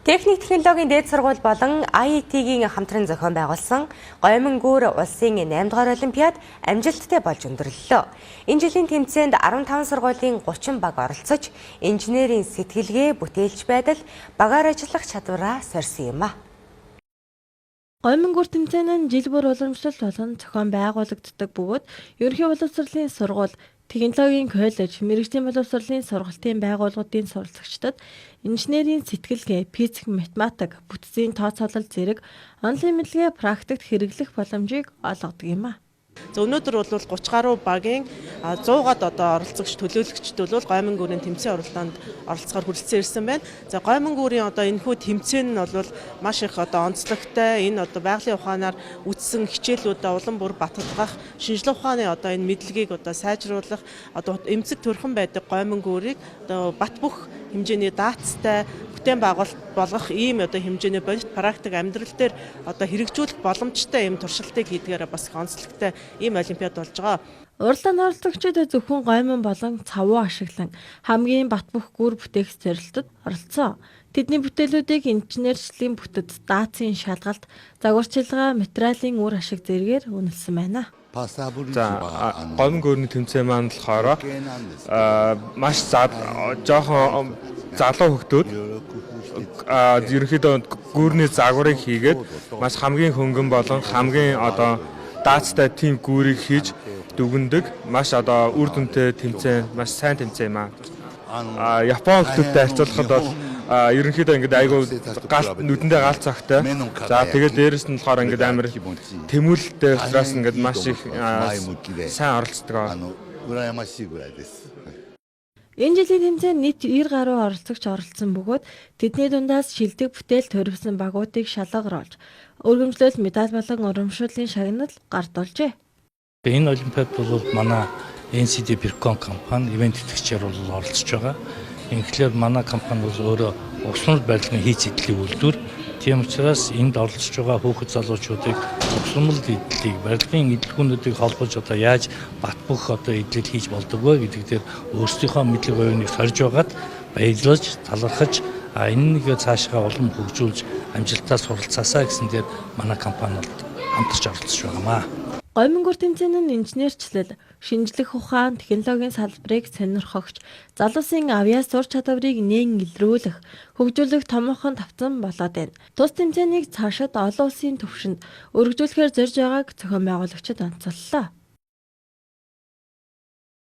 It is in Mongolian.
Техник технологийн дээд сургууль болон IET-гийн хамтран зохион байгуулсан Гомингүүр улсын 8 дугаар олимпиад амжилттай болж өндөрлөлөө. Энэ жилийн тэмцээнд 15 сургуулийн 30 баг оролцож, инженерийн сэтгэлгээ, бүтээлч байдал, багаар ажиллах чадвараа сорьсон юм а. Гомингүүр тэмцээн нь жил бүр уламжлалт болгон зохион байгуулагддаг бөгөөд ерөнхий боловсролын сургууль, технологийн коллеж, мэргэжлийн боловсролын сургалтын байгууллагуудын суралцагчдад инженерийн сэтгэлгээ, физик, математик, бүтцийн тооцоолол зэрэг онлайн мэдлэгээ практикт хэрэглэх боломжийг олгодог юм а. Өнөөдөр бол 30 гаруй багийн 100-аад оролцогч төлөөлөгчд бол Гомингүүрийн тэмцээн уралдаанд оролцохоор хүрэлцэн ирсэн байна. За Гомингүүрийн энэхүү тэмцээн нь бол маш их онцлогтой. Энэ байгалийн ухаанаар үтсэн хичээлүүдээ улам бүр баталгах, шинжилгээ ухааны энэ мэдлэгийг сайжруулах, эмзэг төрхөн байдаг Гомингүүрийг бат бөх хэмжээний даацтай бүтээн байгуулалт болгох ийм хэмжээний бодит практик амьдрал дээр хэрэгжүүлэх боломжтой ийм туршилтыг хийдгээрээ бас их онцлогтой ийм олимпиад болж байгаа. Уралдаанд оролцогчид зөвхөн гомин болон цавуу ашиглан хамгийн бат бөх гүр бүтээх зорилтод оролцсон. Тэдний бүтээлүүдийг инженерчлэлийн бүтэц, даацын шалгалт, загварчилгаа, материалын үр ашиг зэргээр үнэлсэн байна. Гомингүүрийн тэмцээн маань болохоор маш жоохон залуу хүүхдүүд ерөнхийдөө гүүрний загварыг хийгээд маш хамгийн хөнгөн болон хамгийн даацтай тийм гүүрийг хийж дүгндэг. Маш үр дүнтэй тэмцээн, маш сайн тэмцээн юм аа. Япон хүүхдүүдтэй харьцуулахад бол ерөнхийдөө айгүй нүдэндээ галт цагтай. За тэгээд дээрэс нь болохоор амар тэмүүлэлтэй учраас маш их сайн оролцдог. Энэ жилийн тэмцээнд нийт 90 гаруй оролцогч оролцсон бөгөөд тэдний дундаас шилдэг бүтээл төрөвсөн багуудыг шалгаруулж, өргөмжлөл медаль болон урамшууллын шагнал гард олжээ. Энэ олимпиад бол манай NCD Bircon компани ивент тэтгэгчээр оролцож байгаа. Инхээр манай компани бол өөрөө угсрал барилгын хийц эдлийн үйлдвэр. Тийм учраас энд оролцож байгаа хүүхэд залуучуудыг угсрал эдлийг, барилгын эдлгүүнүүдийг холбож яаж бат бөх эдлэл хийж болдог вэ гэдэг дээр өөрсдийнхөө мэдлэг оюуныг сорж байгаад баярлаж, талархаж энэ нэг цаашгаа улам хөгжүүлж амжилтаа суралцаасаа гэсэн дээр манай компани хамтарч оролцож байгаамаа. Гомингүүр тэмцээн нь инженерчлэл, шинжлэх ухаан, технологийн салбарыг сонирхогч, залуусын авиас сур чадварыг нээн илрүүлэх, хөгжүүлэх томоохон давтсан болоод байна. Тус тэмцээнийг цаашид олон улсын түвшинд өргөжүүлэхээр зорж байгааг зохион байгуулагчид онцоллоо.